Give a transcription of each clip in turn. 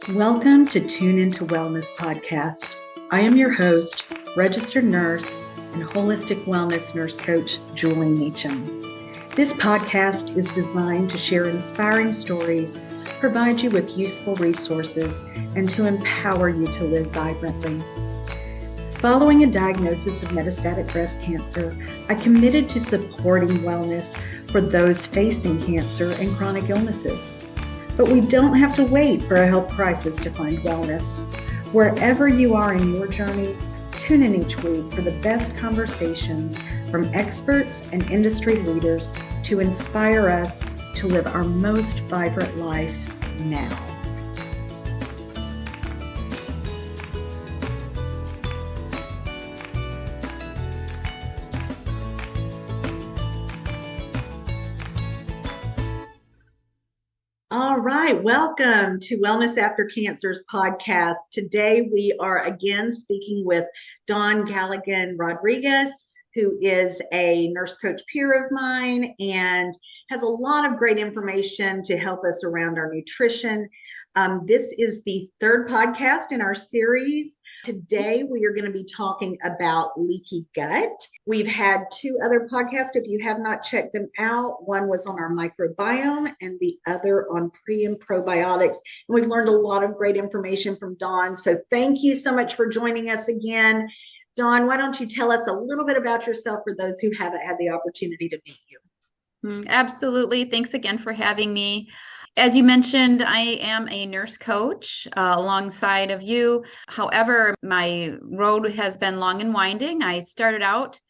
Welcome to Tune Into Wellness podcast. I am your host, registered nurse and holistic wellness nurse coach, Jewelene Meacham. This podcast is designed to share inspiring stories, provide you with useful resources, and to empower you to live vibrantly. Following a diagnosis of metastatic breast cancer, I committed to supporting wellness for those facing cancer and chronic illnesses. But we don't have to wait for a health crisis to find wellness. Wherever you are in your journey, tune in each week for the best conversations from experts and industry leaders to inspire us to live our most vibrant life now. All right, welcome to Wellness After Cancer's podcast. Today we are again speaking with Dawn Galagan-Rodriguez, who is a nurse coach peer of mine and has a lot of great information to help us around our nutrition. This is the third podcast in our series. Today, we are going to be talking about leaky gut. We've had two other podcasts. If you have not checked them out, one was on our microbiome and the other on pre and probiotics. And we've learned a lot of great information from Dawn. So thank you so much for joining us again. Dawn, why don't you tell us a little bit about yourself for those who haven't had the opportunity to meet you? Absolutely. Thanks again for having me. As you mentioned, I am a nurse coach alongside of you. However, my road has been long and winding. I started out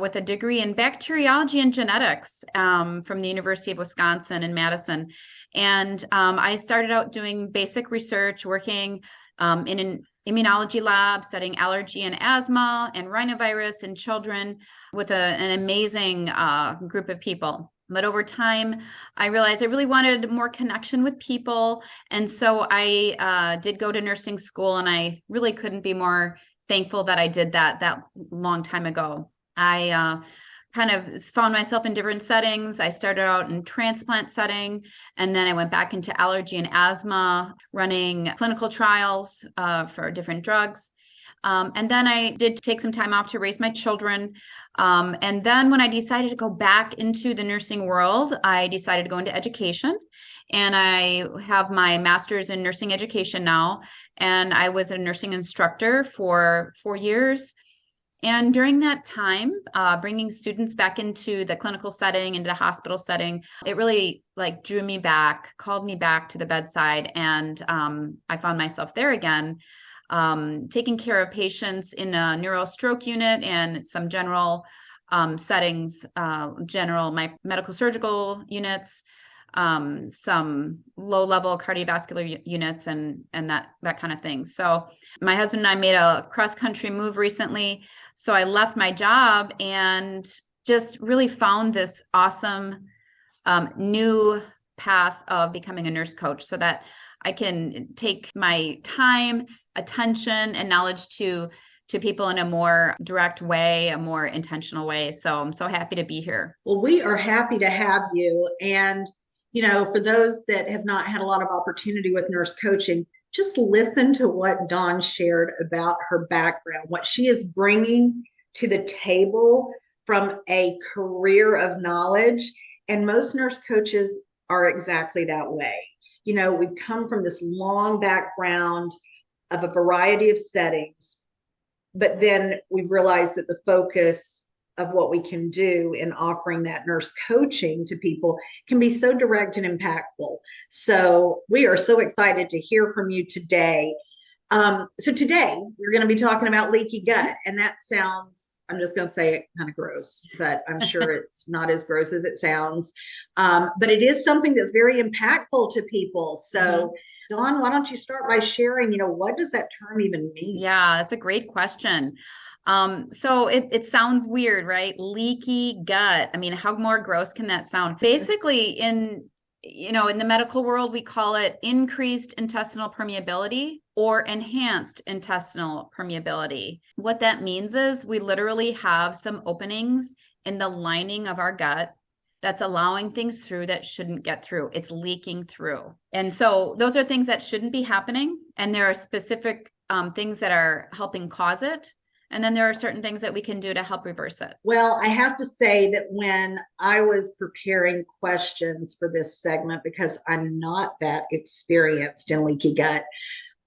with a degree in Bacteriology and Genetics from the University of Wisconsin in Madison. And I started out doing basic research, working in an immunology lab, studying allergy and asthma and rhinovirus in children with an amazing group of people. But over time, I realized I really wanted more connection with people. And so I did go to nursing school, and I really couldn't be more thankful that I did that long time ago. I kind of found myself in different settings. I started out in transplant setting, and then I went back into allergy and asthma, running clinical trials for different drugs. And then I did take some time off to raise my children. And then when I decided to go back into the nursing world, I decided to go into education. And I have my master's in nursing education now. And I was a nursing instructor for 4 years. And during that time, bringing students back into the clinical setting, into the hospital setting, it really drew me back, called me back to the bedside. And I found myself there again. Taking care of patients in a neuro stroke unit and some general settings, my medical surgical units, some low-level cardiovascular units, and that kind of thing. So my husband and I made a cross-country move recently. So I left my job and just really found this awesome new path of becoming a nurse coach so that I can take my time, attention, and knowledge to people in a more direct way, a more intentional way. So I'm so happy to be here. Well, we are happy to have you. And, for those that have not had a lot of opportunity with nurse coaching, just listen to what Dawn shared about her background, what she is bringing to the table from a career of knowledge. And most nurse coaches are exactly that way. We've come from this long background of a variety of settings, but then we've realized that the focus of what we can do in offering that nurse coaching to people can be so direct and impactful. So we are so excited to hear from you today. So today we're going to be talking about leaky gut, and that sounds, I'm just going to say it, kind of gross, but I'm sure it's not as gross as it sounds. But it is something that's very impactful to people. So Dawn, why don't you start by sharing, what does that term even mean? Yeah, that's a great question. So it sounds weird, right? Leaky gut. I mean, how more gross can that sound? Basically, in the medical world, we call it increased intestinal permeability or enhanced intestinal permeability. What that means is we literally have some openings in the lining of our gut that's allowing things through that shouldn't get through. It's leaking through. And so those are things that shouldn't be happening. And there are specific things that are helping cause it. And then there are certain things that we can do to help reverse it. Well, I have to say that when I was preparing questions for this segment, because I'm not that experienced in leaky gut,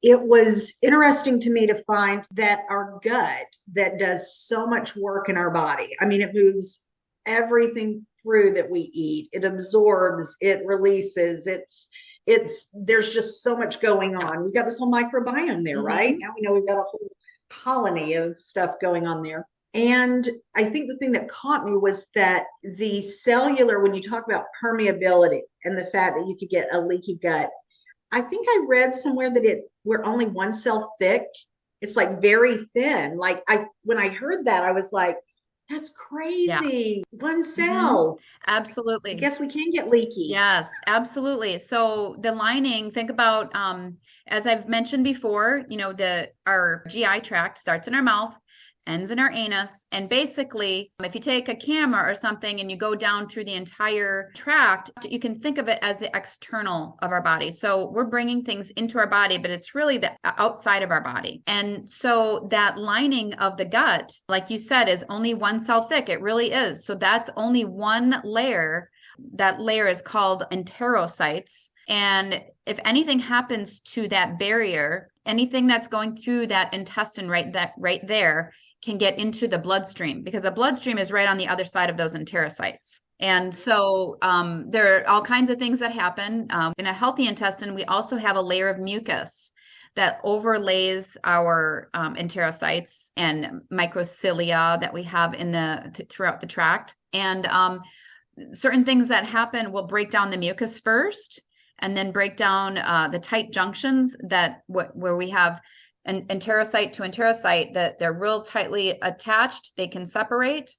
it was interesting to me to find that our gut that does so much work in our body. I mean, it moves everything through that we eat. It absorbs, it releases, there's just so much going on. We've got this whole microbiome there, right? Now we know we've got a whole colony of stuff going on there. And I think the thing that caught me was that the cellular, when you talk about permeability and the fact that you could get a leaky gut, I think I read somewhere that we're only one cell thick. It's like very thin. Like when I heard that, I was like, that's crazy. Yeah. One cell. Absolutely. I guess we can get leaky. Yes, absolutely. So the lining, think about, as I've mentioned before, our GI tract starts in our mouth, ends in our anus. And basically, if you take a camera or something and you go down through the entire tract, you can think of it as the external of our body. So we're bringing things into our body, but it's really the outside of our body. And so that lining of the gut, like you said, is only one cell thick. It really is. So that's only one layer. That layer is called enterocytes. And if anything happens to that barrier, anything that's going through that intestine right there can get into the bloodstream, because the bloodstream is right on the other side of those enterocytes. And so there are all kinds of things that happen. In a healthy intestine, we also have a layer of mucus that overlays our enterocytes and microcilia that we have throughout the tract. And certain things that happen will break down the mucus first, and then break down the tight junctions where we have an enterocyte to enterocyte, that they're real tightly attached. They can separate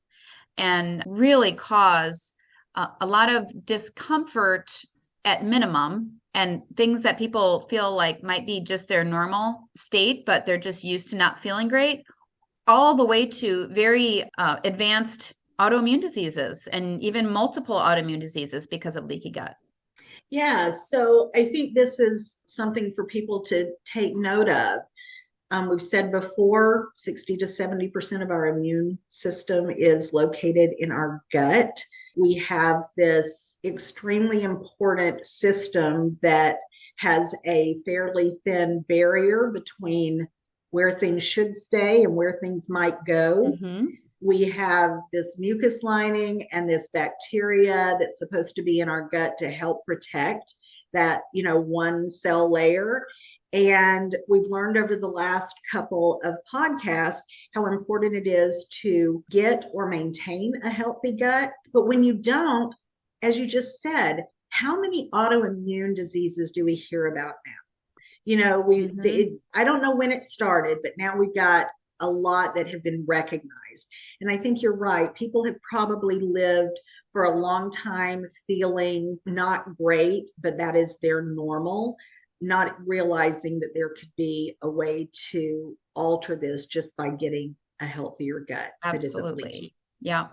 and really cause a lot of discomfort at minimum, and things that people feel like might be just their normal state, but they're just used to not feeling great, all the way to very advanced autoimmune diseases and even multiple autoimmune diseases because of leaky gut. Yeah, so I think this is something for people to take note of. We've said before, 60 to 70% of our immune system is located in our gut. We have this extremely important system that has a fairly thin barrier between where things should stay and where things might go. We have this mucus lining and this bacteria that's supposed to be in our gut to help protect that, one cell layer. And we've learned over the last couple of podcasts how important it is to get or maintain a healthy gut. But when you don't, as you just said, how many autoimmune diseases do we hear about now? I don't know when it started, but now we've got a lot that have been recognized. And I think you're right. People have probably lived for a long time feeling not great, but that is their normal, not realizing that there could be a way to alter this just by getting a healthier gut. Absolutely. Yeah.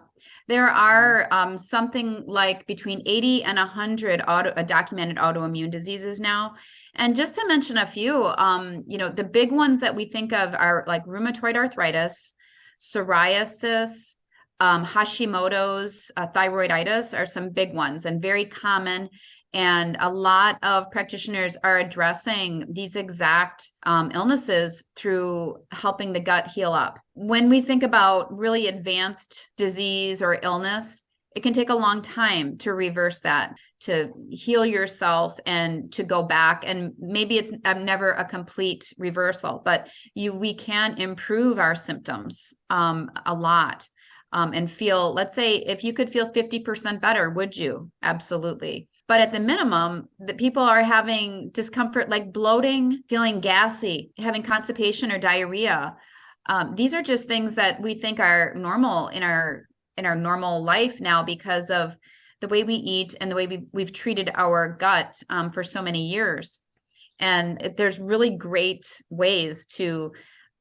There are something like between 80 and 100 documented autoimmune diseases now. And just to mention a few, the big ones that we think of are like rheumatoid arthritis, psoriasis, Hashimoto's, thyroiditis are some big ones and very common. And a lot of practitioners are addressing these exact illnesses through helping the gut heal up. When we think about really advanced disease or illness, it can take a long time to reverse that, to heal yourself and to go back. And maybe it's never a complete reversal, but we can improve our symptoms a lot and feel, let's say, if you could feel 50% better, would you? Absolutely. But at the minimum, the people are having discomfort like bloating, feeling gassy, having constipation or diarrhea. These are just things that we think are normal in our normal life now because of the way we eat and the way we've treated our gut for so many years. And there's really great ways to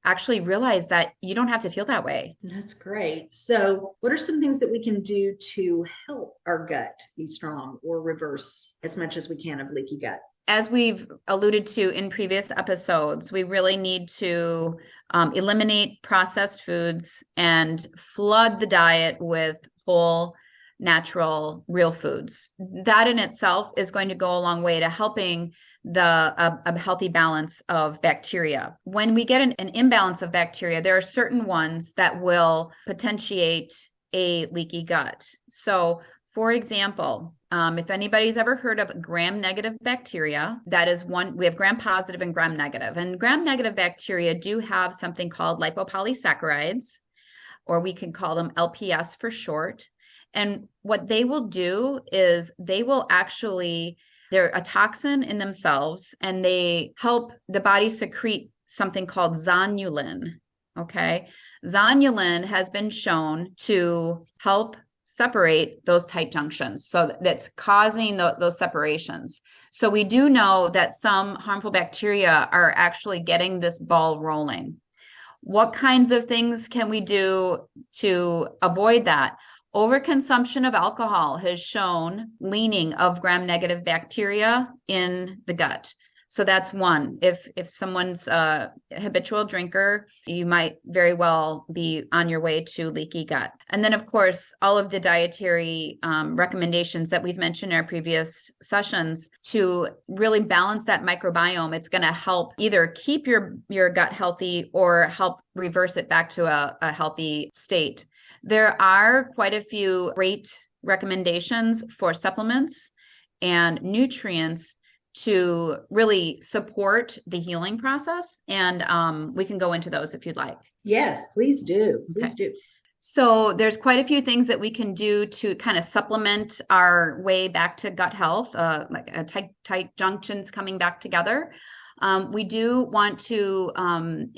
actually realize that you don't have to feel that way. That's great. So, what are some things that we can do to help our gut be strong or reverse as much as we can of leaky gut? As we've alluded to in previous episodes, we really need to eliminate processed foods and flood the diet with whole, natural, real foods. That in itself is going to go a long way to helping a healthy balance of bacteria. When we get an imbalance of bacteria, there are certain ones that will potentiate a leaky gut. So, for example, if anybody's ever heard of gram-negative bacteria, that is one. We have gram-positive and gram-negative. And gram-negative bacteria do have something called lipopolysaccharides, or we can call them LPS for short. And what they will do is they will actually, they're a toxin in themselves, and they help the body secrete something called zonulin. Okay. Zonulin has been shown to help separate those tight junctions. So that's causing those separations. So we do know that some harmful bacteria are actually getting this ball rolling. What kinds of things can we do to avoid that? Overconsumption of alcohol has shown leaning of gram-negative bacteria in the gut. So that's one. If someone's a habitual drinker, you might very well be on your way to leaky gut. And then, of course, all of the dietary recommendations that we've mentioned in our previous sessions to really balance that microbiome. It's going to help either keep your gut healthy or help reverse it back to a healthy state. There are quite a few great recommendations for supplements and nutrients to really support the healing process. And we can go into those if you'd like. Yes, please do. Please do. So there's quite a few things that we can do to kind of supplement our way back to gut health, like tight junctions coming back together. We do want to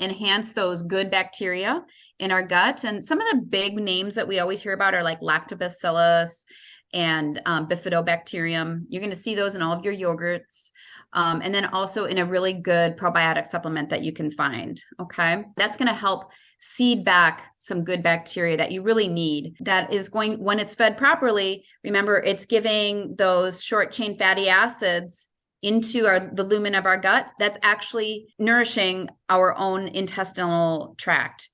enhance those good bacteria in our gut. And some of the big names that we always hear about are like lactobacillus and bifidobacterium. You're going to see those in all of your yogurts. And then also in a really good probiotic supplement that you can find. Okay. That's going to help seed back some good bacteria that you really need. That is going, when it's fed properly, remember, it's giving those short chain fatty acids into the lumen of our gut. That's actually nourishing our own intestinal tract.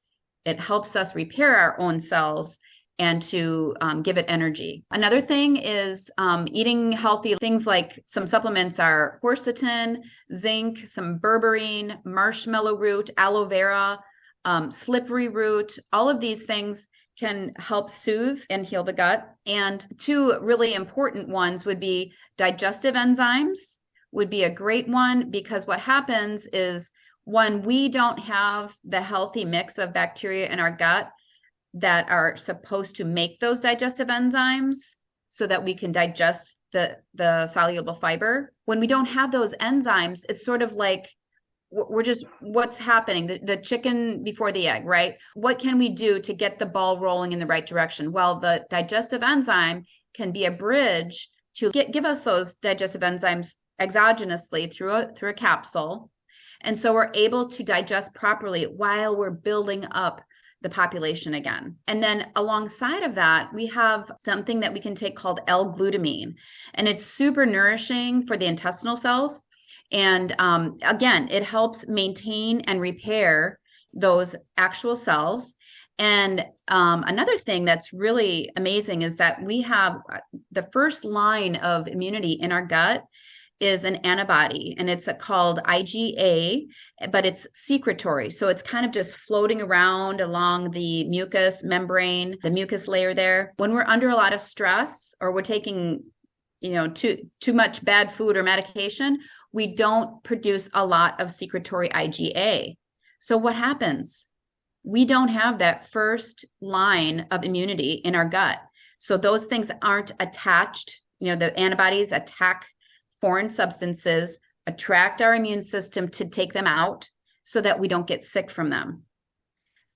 It helps us repair our own cells and to give it energy. Another thing is eating healthy things, like some supplements are quercetin, zinc, some berberine, marshmallow root, aloe vera, slippery root. All of these things can help soothe and heal the gut. And two really important ones would be digestive enzymes would be a great one, because what happens is when we don't have the healthy mix of bacteria in our gut that are supposed to make those digestive enzymes so that we can digest the soluble fiber. When we don't have those enzymes, it's sort of like we're just, what's happening? The chicken before the egg, right? What can we do to get the ball rolling in the right direction? Well, the digestive enzyme can be a bridge to give us those digestive enzymes exogenously through a capsule. And so we're able to digest properly while we're building up the population again. And then alongside of that, we have something that we can take called L-glutamine, and it's super nourishing for the intestinal cells. And again, it helps maintain and repair those actual cells. And another thing that's really amazing is that we have the first line of immunity in our gut is an antibody, and it's called IgA, but it's secretory. So it's kind of just floating around along the mucous membrane, the mucus layer there. When we're under a lot of stress or we're taking, too much bad food or medication, we don't produce a lot of secretory IgA. So what happens? We don't have that first line of immunity in our gut. So those things aren't attached. The antibodies attack foreign substances, attract our immune system to take them out so that we don't get sick from them.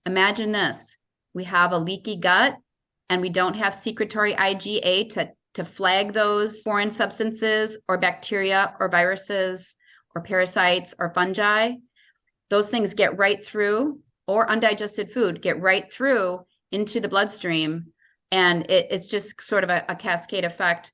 Imagine this. We have a leaky gut and we don't have secretory IgA to flag those foreign substances or bacteria or viruses or parasites or fungi. those things get right through, or undigested food get right through into the bloodstream. And it's just sort of a cascade effect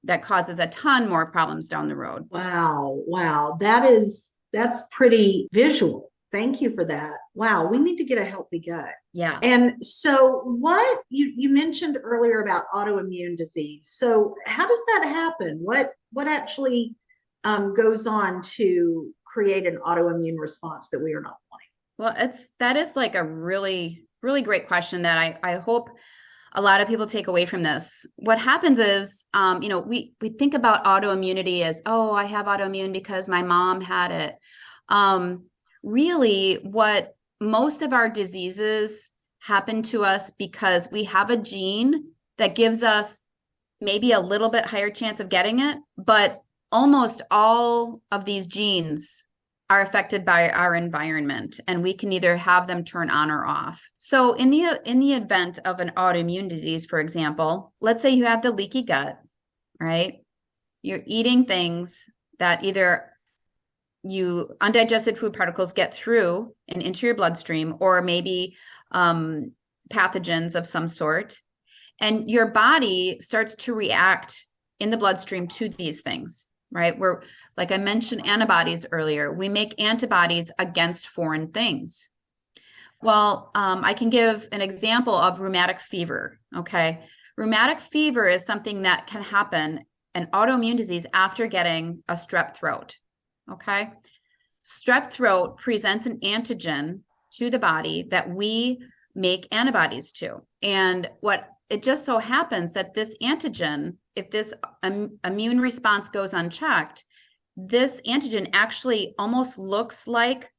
that causes a ton more problems down the road. Wow. Wow. That's pretty visual. Thank you for that. Wow. We need to get a healthy gut. Yeah. And so what you mentioned earlier about autoimmune disease. So how does that happen? What actually goes on to create an autoimmune response that we are not wanting? Well, that is like a really, really great question that I hope a lot of people take away from this. What happens is, we think about autoimmunity as, oh, I have autoimmune because my mom had it. Really, what most of our diseases happen to us because we have a gene that gives us maybe a little bit higher chance of getting it, but almost all of these genes are affected by our environment, and we can either have them turn on or off. So in the event of an autoimmune disease, for example, let's say you have the leaky gut, right? You're eating things that either undigested food particles get through and into your bloodstream, or maybe pathogens of some sort, and your body starts to react in the bloodstream to these things, right? Like I mentioned antibodies earlier, we make antibodies against foreign things. Well, I can give an example of rheumatic fever, okay? Rheumatic fever is something that can happen, an autoimmune disease, after getting a strep throat, okay? Strep throat presents an antigen to the body that we make antibodies to. And it just so happens that this antigen, if this immune response goes unchecked, this antigen actually almost looks like,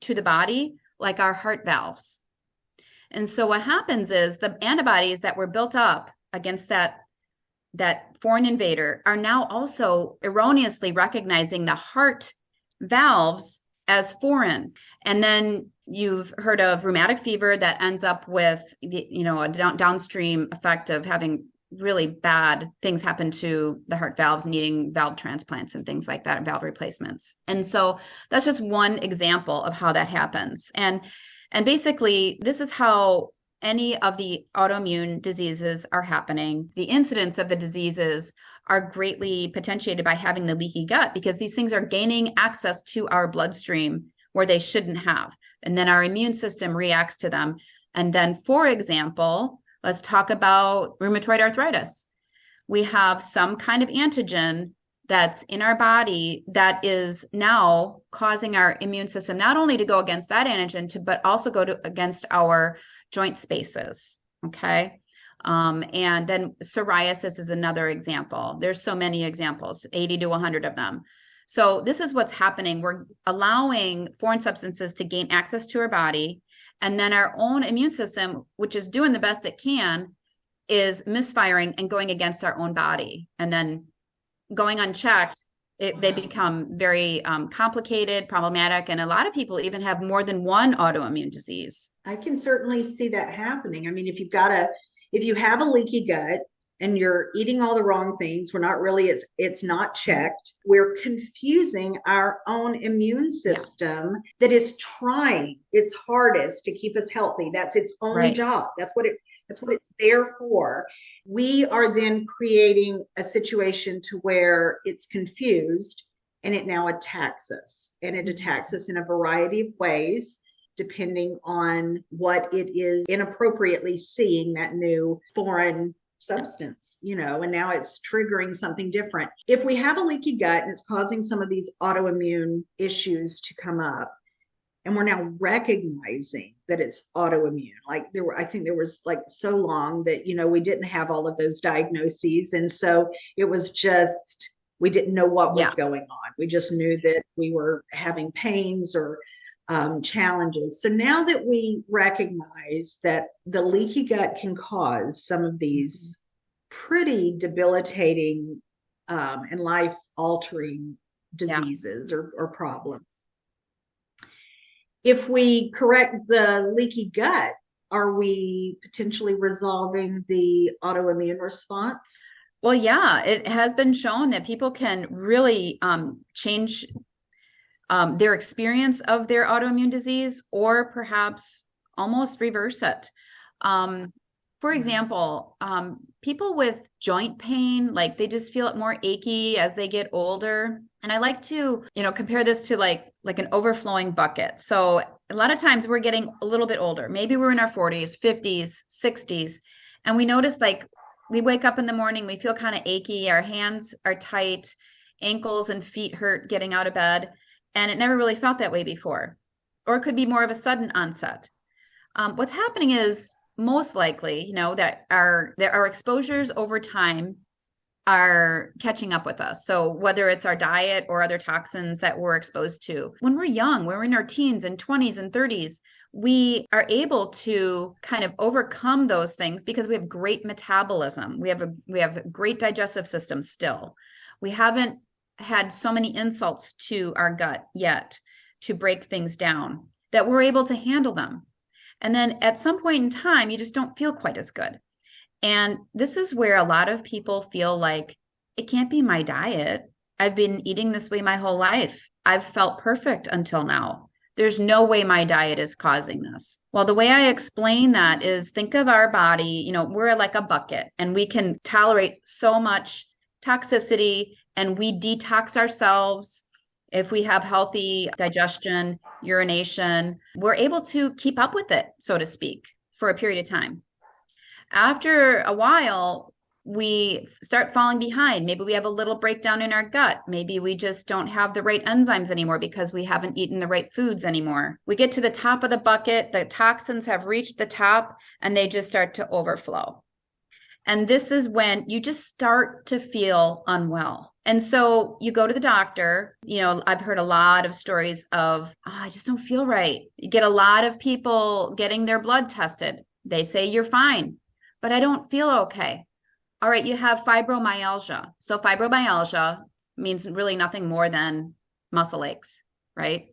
to the body, like our heart valves. And so what happens is the antibodies that were built up against that foreign invader are now also erroneously recognizing the heart valves as foreign. And then you've heard of rheumatic fever that ends up with a downstream effect of having really bad things happen to the heart valves, needing valve transplants and things like that, and valve replacements. And so that's just one example of how that happens. And basically, this is how any of the autoimmune diseases are happening. The incidence of the diseases are greatly potentiated by having the leaky gut, because these things are gaining access to our bloodstream where they shouldn't have. And then our immune system reacts to them. And then, for example, let's talk about rheumatoid arthritis. We have some kind of antigen that's in our body that is now causing our immune system not only to go against that antigen, but also go against our joint spaces, okay? And then psoriasis is another example. There's so many examples, 80 to 100 of them. So this is what's happening. We're allowing foreign substances to gain access to our body, and then our own immune system, which is doing the best it can, is misfiring and going against our own body. And then going unchecked, they become very complicated, problematic, and a lot of people even have more than one autoimmune disease. I can certainly see that happening. I mean, if you have a leaky gut and you're eating all the wrong things, it's not checked. We're confusing our own immune system that is trying its hardest to keep us healthy. That's its only job. That's what it's there for. We are then creating a situation to where it's confused, and it now attacks us. And it attacks us in a variety of ways, depending on what it is inappropriately seeing, that new foreign substance, and now it's triggering something different. If we have a leaky gut and it's causing some of these autoimmune issues to come up, and we're now recognizing that it's autoimmune, I think there was so long that, we didn't have all of those diagnoses. And so it was just, we didn't know what was going on. We just knew that we were having pains or challenges. So now that we recognize that the leaky gut can cause some of these pretty debilitating and life-altering diseases or problems, if we correct the leaky gut, are we potentially resolving the autoimmune response? Well, yeah, it has been shown that people can really change their experience of their autoimmune disease, or perhaps almost reverse it. For example, people with joint pain, like they just feel it more achy as they get older. And I like to, compare this to like an overflowing bucket. So a lot of times we're getting a little bit older. Maybe we're in our 40s, 50s, 60s, and we notice like we wake up in the morning, we feel kind of achy, our hands are tight, ankles and feet hurt getting out of bed, and it never really felt that way before. Or it could be more of a sudden onset. What's happening is most likely, that our exposures over time are catching up with us. So whether it's our diet or other toxins that we're exposed to, when we're young, when we're in our teens and 20s and 30s, we are able to kind of overcome those things because we have great metabolism. We have a great digestive system still. We haven't had so many insults to our gut yet to break things down that we're able to handle them. And then at some point in time, you just don't feel quite as good. And this is where a lot of people feel like, it can't be my diet. I've been eating this way my whole life. I've felt perfect until now. There's no way my diet is causing this. Well, the way I explain that is, think of our body, we're like a bucket, and we can tolerate so much toxicity, and we detox ourselves. If we have healthy digestion, urination, we're able to keep up with it, so to speak, for a period of time. After a while, we start falling behind. Maybe we have a little breakdown in our gut. Maybe we just don't have the right enzymes anymore because we haven't eaten the right foods anymore. We get to the top of the bucket, the toxins have reached the top, and they just start to overflow. And this is when you just start to feel unwell. And so you go to the doctor. I've heard a lot of stories of, I just don't feel right. You get a lot of people getting their blood tested. They say you're fine, but I don't feel okay. All right, you have fibromyalgia. So fibromyalgia means really nothing more than muscle aches, right?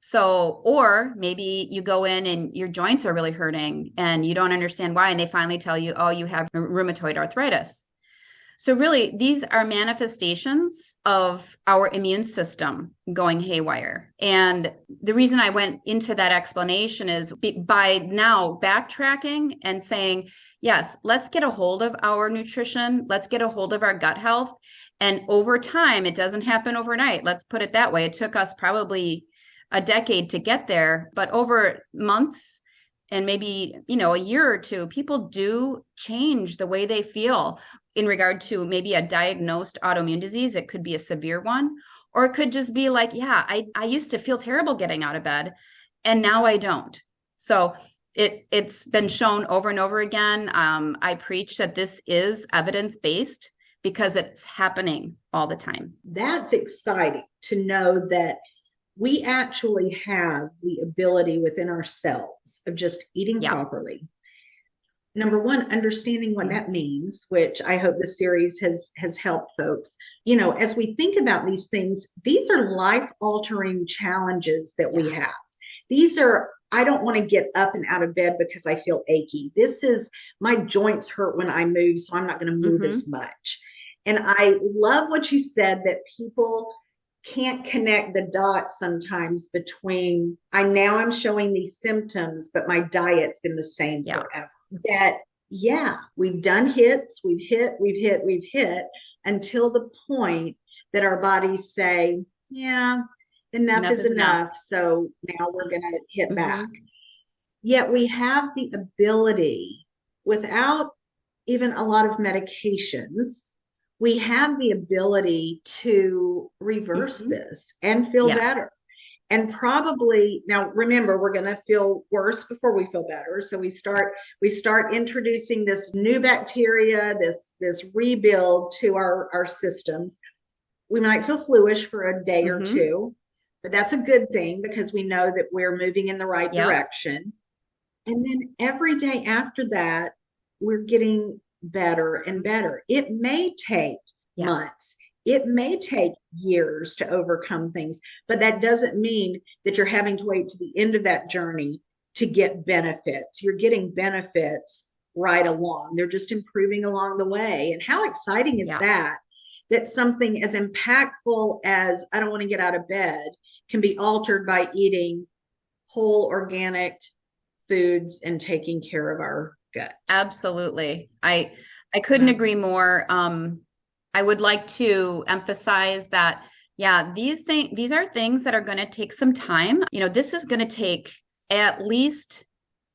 So, or maybe you go in and your joints are really hurting and you don't understand why. And they finally tell you, oh, you have rheumatoid arthritis. So really, these are manifestations of our immune system going haywire. And the reason I went into that explanation is by now backtracking and saying, yes, let's get a hold of our nutrition. Let's get a hold of our gut health. And over time, it doesn't happen overnight. Let's put it that way. It took us probably a decade to get there, but over months and maybe, a year or two, people do change the way they feel in regard to maybe a diagnosed autoimmune disease. It could be a severe one, or it could just be like, yeah, I used to feel terrible getting out of bed and now I don't. So it's been shown over and over again. I preach that this is evidence-based because it's happening all the time. That's exciting to know that we actually have the ability within ourselves of just eating properly. Number one, understanding what that means, which I hope this series has helped folks. As we think about these things, these are life-altering challenges that we have. These are, I don't want to get up and out of bed because I feel achy. This is, my joints hurt when I move, so I'm not going to move as much. And I love what you said, that people can't connect the dots sometimes between, I'm showing these symptoms, but my diet's been the same forever. That, we've done hits, we've hit until the point that our bodies say, enough is enough. So now we're going to hit back. Yet we have the ability, without even a lot of medications, we have the ability to reverse this and feel better. And probably, now remember, we're going to feel worse before we feel better. So we start introducing this new bacteria, this rebuild to our systems. We might feel fluish for a day or two, but that's a good thing because we know that we're moving in the right direction. And then every day after that, we're getting better and better. It may take months. It may take years to overcome things, but that doesn't mean that you're having to wait to the end of that journey to get benefits. You're getting benefits right along. They're just improving along the way. And how exciting is that something as impactful as, I don't want to get out of bed, can be altered by eating whole organic foods and taking care of our gut. Absolutely. I couldn't agree more. I would like to emphasize that, yeah, these are things that are going to take some time. This is going to take at least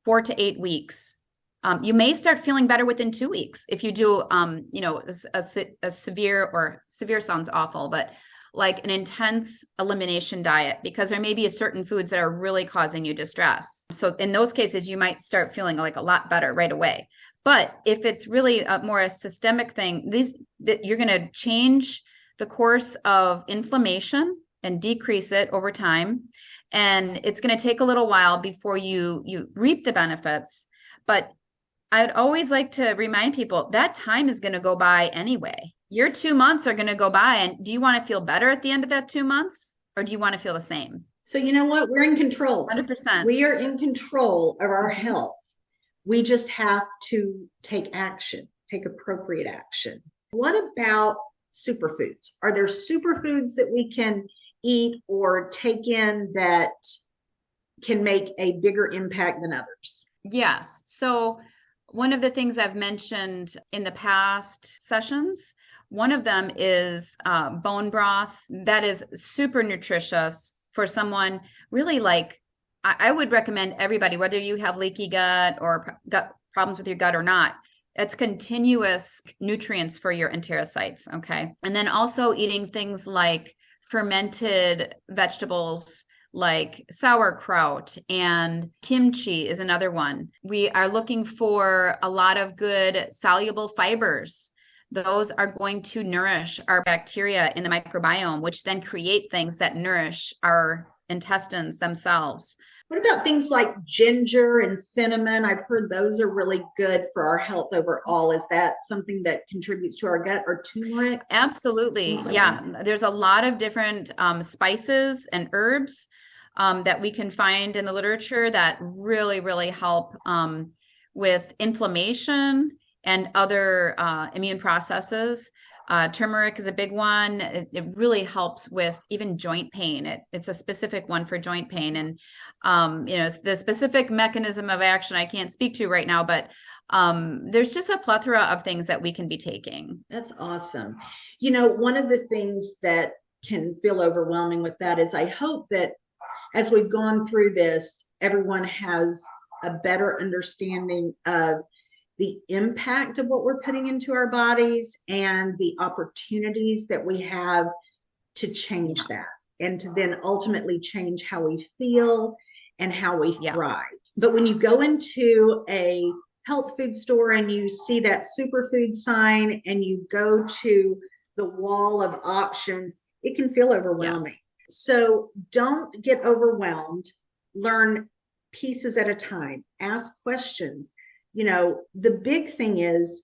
4 to 8 weeks. You may start feeling better within 2 weeks if you do, a severe sounds awful, but like an intense elimination diet, because there may be certain foods that are really causing you distress. So in those cases, you might start feeling like a lot better right away. But if it's really more a systemic thing, you're going to change the course of inflammation and decrease it over time. And it's going to take a little while before you reap the benefits. But I'd always like to remind people that time is going to go by anyway. Your 2 months are going to go by. And do you want to feel better at the end of that 2 months? Or do you want to feel the same? So you know what? We're in control. 100%. We are in control of our health. We just have to take action, take appropriate action. What about superfoods? Are there superfoods that we can eat or take in that can make a bigger impact than others? Yes. So one of the things I've mentioned in the past sessions, one of them is bone broth. That is super nutritious for someone really like, I would recommend everybody, whether you have leaky gut or gut problems with your gut or not, it's continuous nutrients for your enterocytes. Okay. And then also eating things like fermented vegetables, like sauerkraut, and kimchi is another one. We are looking for a lot of good soluble fibers. Those are going to nourish our bacteria in the microbiome, which then create things that nourish our intestines themselves. What about things like ginger and cinnamon? I've heard those are really good for our health overall. Is that something that contributes to our gut, or turmeric? Absolutely. Like yeah. that. There's a lot of different spices and herbs that we can find in the literature that really, really help with inflammation and other immune processes. Turmeric is a big one. It really helps with even joint pain. It's a specific one for joint pain. And, the specific mechanism of action I can't speak to right now, but there's just a plethora of things that we can be taking. That's awesome. One of the things that can feel overwhelming with that is I hope that as we've gone through this, everyone has a better understanding of the impact of what we're putting into our bodies and the opportunities that we have to change that, and to then ultimately change how we feel and how we thrive. But when you go into a health food store and you see that superfood sign and you go to the wall of options, it can feel overwhelming. Yes. So don't get overwhelmed. Learn pieces at a time. Ask questions. The big thing is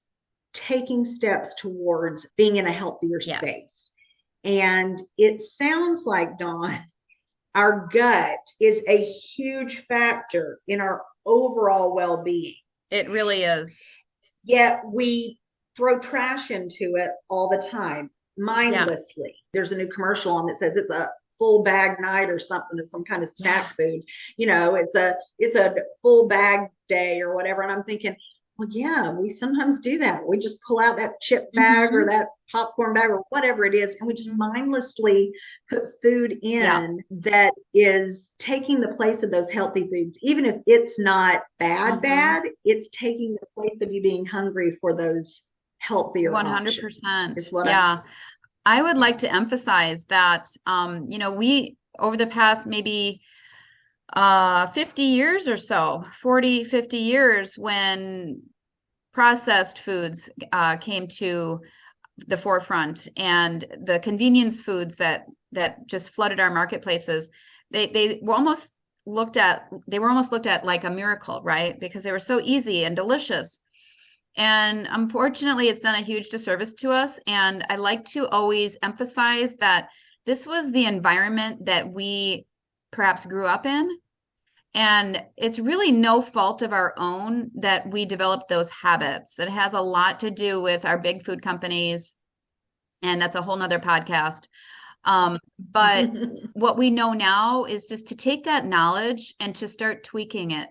taking steps towards being in a healthier space. And it sounds like, Dawn, our gut is a huge factor in our overall well-being. It really is. Yet we throw trash into it all the time, mindlessly. Yeah. There's a new commercial on that says it's a full bag night or something, of some kind of snack food. It's a full bag day or whatever. And I'm thinking, well, yeah, we sometimes do that. We just pull out that chip bag or that popcorn bag or whatever it is, and we just mindlessly put food in that is taking the place of those healthy foods. Even if it's not bad, it's taking the place of you being hungry for those healthier 100%. Is what I would like to emphasize that, we, over the past maybe 50 years or so, 40, 50 years, when processed foods came to the forefront, and the convenience foods that just flooded our marketplaces, they were almost looked at like a miracle, right? Because they were so easy and delicious. And unfortunately, it's done a huge disservice to us. And I like to always emphasize that this was the environment that we perhaps grew up in. And it's really no fault of our own that we developed those habits. It has a lot to do with our big food companies. And that's a whole nother podcast. But what we know now is just to take that knowledge and to start tweaking it.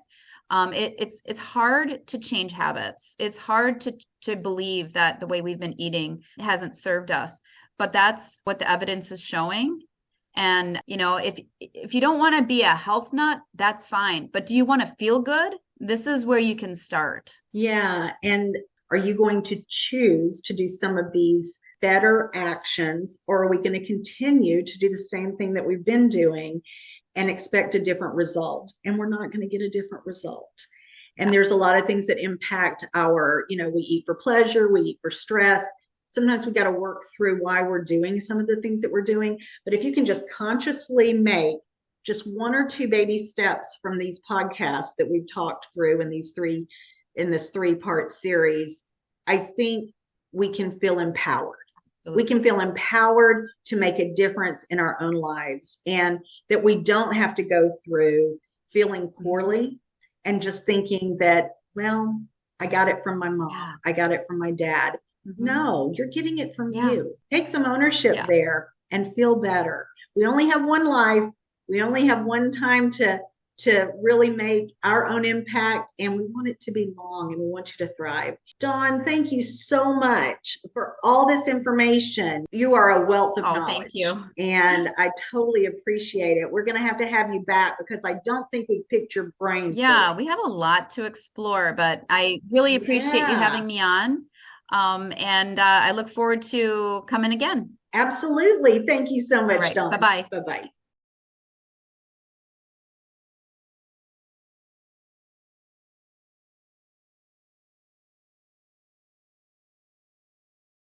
It's hard to change habits. It's hard to believe that the way we've been eating hasn't served us, but that's what the evidence is showing. And, if you don't want to be a health nut, that's fine. But do you want to feel good? This is where you can start. Yeah. And are you going to choose to do some of these better actions, or are we going to continue to do the same thing that we've been doing and expect a different result? And we're not going to get a different result. And there's a lot of things that impact we eat for pleasure, we eat for stress. Sometimes we got to work through why we're doing some of the things that we're doing. But if you can just consciously make just one or two baby steps from these podcasts that we've talked through in this 3-part series, I think we can feel empowered. We can feel empowered to make a difference in our own lives, and that we don't have to go through feeling poorly and just thinking that, well, I got it from my mom. I got it from my dad. No, you're getting it from you. Take some ownership there and feel better. We only have one life. We only have one time to really make our own impact, and we want it to be long, and we want you to thrive. Dawn, thank you so much for all this information. You are a wealth of knowledge. Thank you. And I totally appreciate it. We're going to have you back, because I don't think we've picked your brain. Yeah, we have a lot to explore, but I really appreciate you having me on. And I look forward to coming again. Absolutely. Thank you so much, Dawn. Bye-bye. Bye-bye.